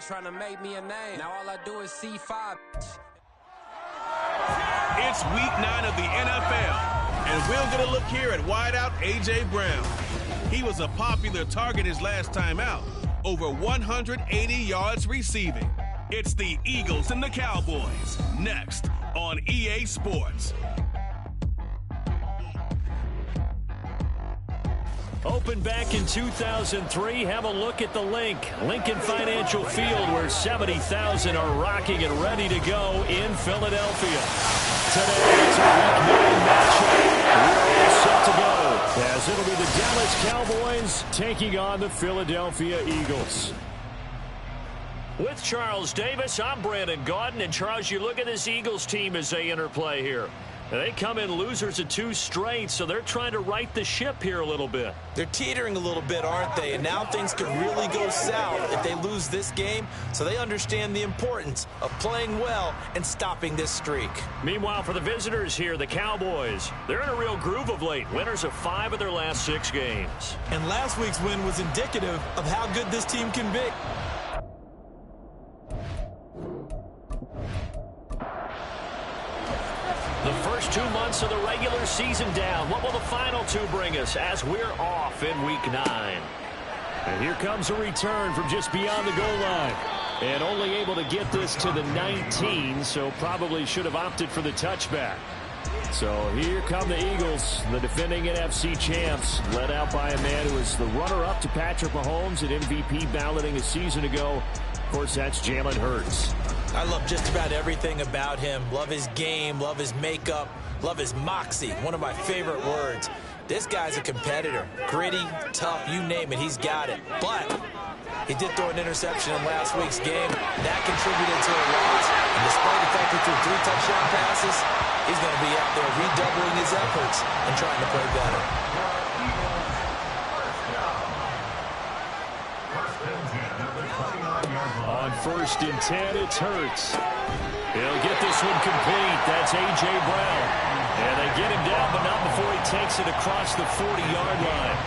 trying to make me a name. Now all I do is C5. It's week 9 of the NFL, and we'll get a look here at wideout A.J. Brown. He was a popular target his last time out, over 180 yards receiving. It's the Eagles and the Cowboys, next on EA Sports. Opened back in 2003. Have a look at the Lincoln Financial Field, where 70,000 are rocking and ready to go in Philadelphia. Today, it's a Week 9 matchup. We're all set to go, as it'll be the Dallas Cowboys taking on the Philadelphia Eagles. With Charles Davis, I'm Brandon Gaudin. And Charles, you look at this Eagles team as they interplay here. They come in losers of 2 straight, so they're trying to right the ship here a little bit. They're teetering a little bit, aren't they? And now things could really go south if they lose this game, so they understand the importance of playing well and stopping this streak. Meanwhile, for the visitors here, the Cowboys, they're in a real groove of late. Winners of 5 of their last 6 games. And last week's win was indicative of how good this team can be. The first 2 months of the regular season down. What will the final 2 bring us as we're off in Week 9? And here comes a return from just beyond the goal line. And only able to get this to the 19, so probably should have opted for the touchback. So here come the Eagles, the defending NFC champs, led out by a man who was the runner-up to Patrick Mahomes at MVP balloting a season ago. Of course, that's Jalen Hurts. I love just about everything about him. Love his game, love his makeup, love his moxie. One of my favorite words. This guy's a competitor. Gritty, tough, you name it, he's got it. But he did throw an interception in last week's game. That contributed to a loss. And despite the fact he threw 3 touchdown passes, he's going to be out there redoubling his efforts and trying to play better. On 1st and 10, it's Hurts. He'll get this one complete. That's A.J. Brown. And they get him down, but not before he takes it across the 40-yard line.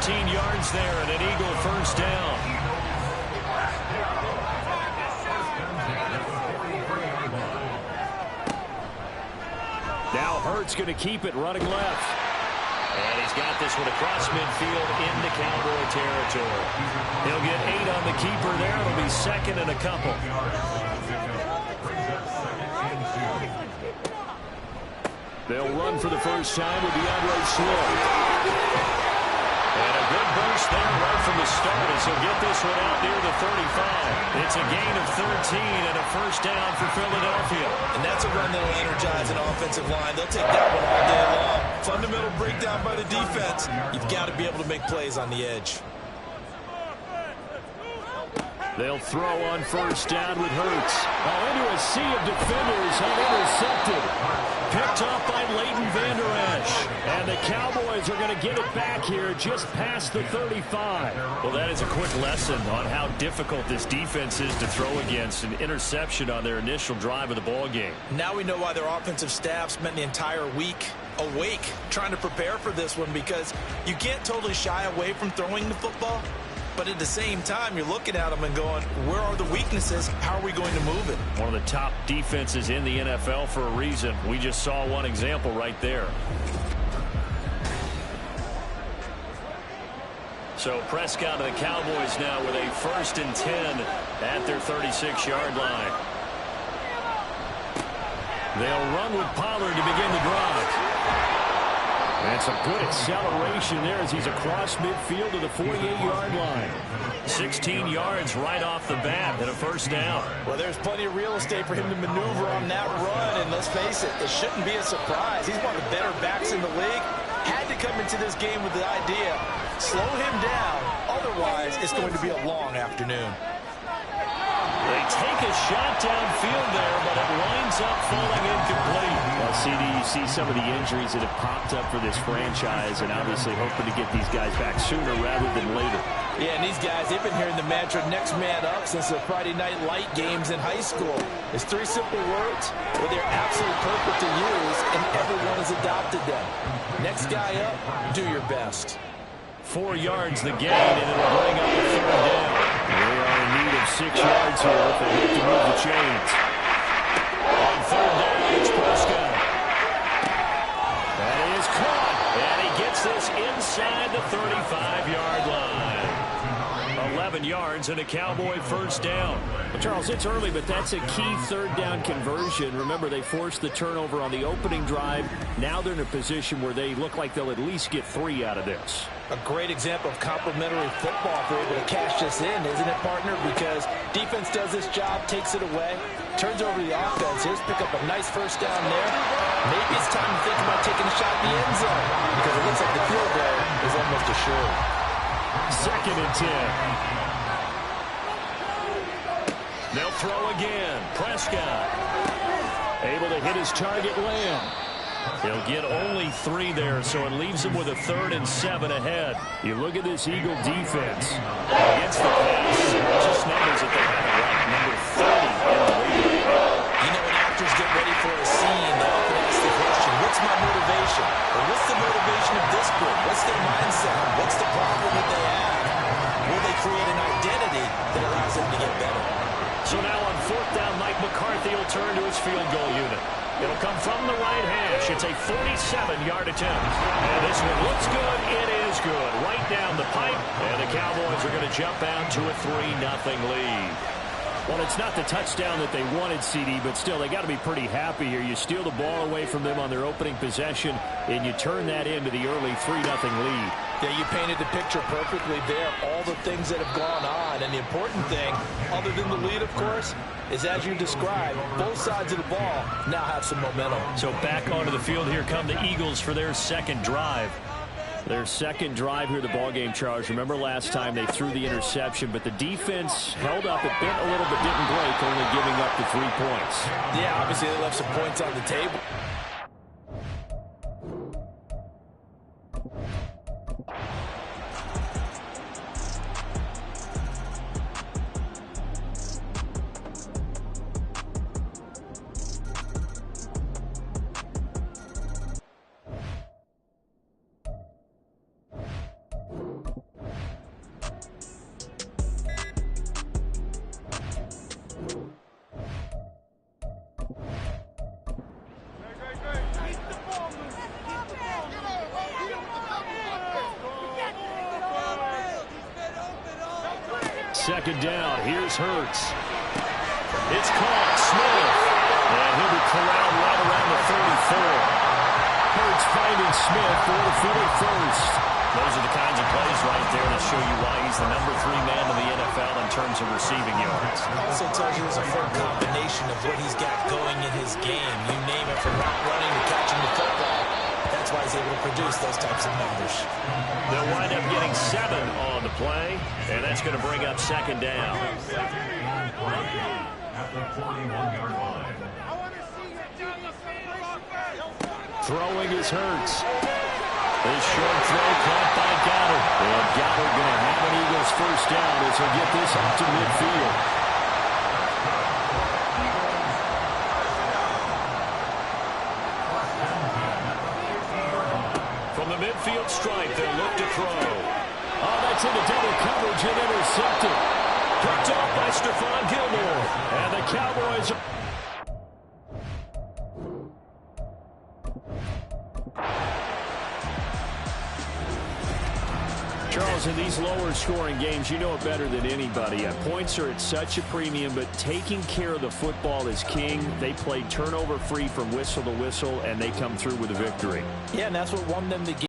14 yards there and an Eagle first down. Now Hurts going to keep it running left. And he's got this one across midfield into Cowboy territory. He'll get 8 on the keeper there. It'll be 2nd and a couple. They'll run for the first time with DeAndre Swift. And a good burst there right from the start as he'll get this one out near the 35. It's a gain of 13 and a first down for Philadelphia. And that's a run that'll energize an offensive line. They'll take that one all day long. Fundamental breakdown by the defense. You've got to be able to make plays on the edge. They'll throw on first down with Hurts. Into a sea of defenders and intercepted. Picked up by Leighton Vander Esch. And the Cowboys are going to get it back here just past the 35. Well, that is a quick lesson on how difficult this defense is to throw against. An interception on their initial drive of the ball game. Now we know why their offensive staff spent the entire week awake trying to prepare for this one, because you can't totally shy away from throwing the football. But at the same time, you're looking at them and going, where are the weaknesses? How are we going to move it? One of the top defenses in the NFL for a reason. We just saw one example right there. So Prescott and the Cowboys now with a 1st and 10 at their 36-yard line. They'll run with Pollard to begin the drive. And some good acceleration there as he's across midfield to the 48-yard line. 16 yards right off the bat and a first down. Well, there's plenty of real estate for him to maneuver on that run, and let's face it, it shouldn't be a surprise. He's one of the better backs in the league. Had to come into this game with the idea, slow him down, otherwise it's going to be a long afternoon. They take a shot downfield there, but it winds up falling incomplete. Well, CD, you see some of the injuries that have popped up for this franchise, and obviously hoping to get these guys back sooner rather than later. Yeah, and these guys, they've been hearing the mantra next man up since the Friday night light games in high school. It's 3 simple words, but they're absolutely perfect to use, and everyone has adopted them. Next guy up, do your best. 4 yards the gain, and it'll bring up a 3rd down. They are in need of 6 yards here if they hope to move the chains. On third down, it's Prescott. That is caught. And he gets this inside the 35-yard line. 11 yards and a Cowboy first down. Well, Charles, it's early, but that's a key third down conversion. Remember, they forced the turnover on the opening drive. Now they're in a position where they look like they'll at least get 3 out of this. A great example of complementary football if we're able to cash this in, isn't it, partner? Because defense does this job, takes it away, turns over the offense. Here's pick up a nice first down there. Maybe it's time to think about taking a shot at the end zone because it looks like the field goal is almost assured. 2nd and 10. They'll throw again. Prescott able to hit his target, Lamb. He'll get only 3 there, so it leaves him with a 3rd and 7 ahead. You look at this Eagle defense against the pass. Just numbers that they have it right, number 30 in the league. You know, when actors get ready for a scene, they often ask the question, what's my motivation? Or what's the motivation of this group? What's their mindset? What's the problem that they have? Will they create an identity that allows them to get better? So now on 4th down, Mike McCarthy will turn to his field goal unit. It'll come from the right hash. It's a 47-yard attempt. And this one looks good. It is good. Right down the pipe. And the Cowboys are going to jump out to a 3-0 lead. Well, it's not the touchdown that they wanted, CD, but still, they got to be pretty happy here. You steal the ball away from them on their opening possession, and you turn that into the early 3-0 lead. Yeah, you painted the picture perfectly there. All the things that have gone on. And the important thing, other than the lead, of course, is as you described, both sides of the ball now have some momentum. So back onto the field here come the Eagles for their second drive. Their second drive here, the ballgame, Charles. Remember last time they threw the interception, but the defense held up. It bent a little but didn't break, only giving up the 3 points. Yeah, obviously they left some points on the table. Second down. Here's Hurts. It's caught. Smith. And he'll be corralled right around the 34. Hurts finding Smith for the 41st. Those are the kinds of plays right there that show you why he's the number 3 man in the NFL in terms of receiving yards. Also tells you it's a full combination of what he's got going in his game. You name it, from route running to catching the football. That's why he's able to produce those types of numbers. They'll wind up getting 7 on the play, and that's going to bring up second down. Throwing is Hurts. This short throw caught by Goddard. And Goddard going to have an Eagles first down as he'll get this up to midfield. From the midfield stripe, they'll look to throw. Oh, that's into double coverage and intercepted. Picked off by Stephon Gilmore. And the Cowboys are... Charles, in these lower scoring games, you know it better than anybody. Points are at such a premium, but taking care of the football is king. They played turnover free from whistle to whistle, and they come through with a victory. Yeah, and that's what won them the game.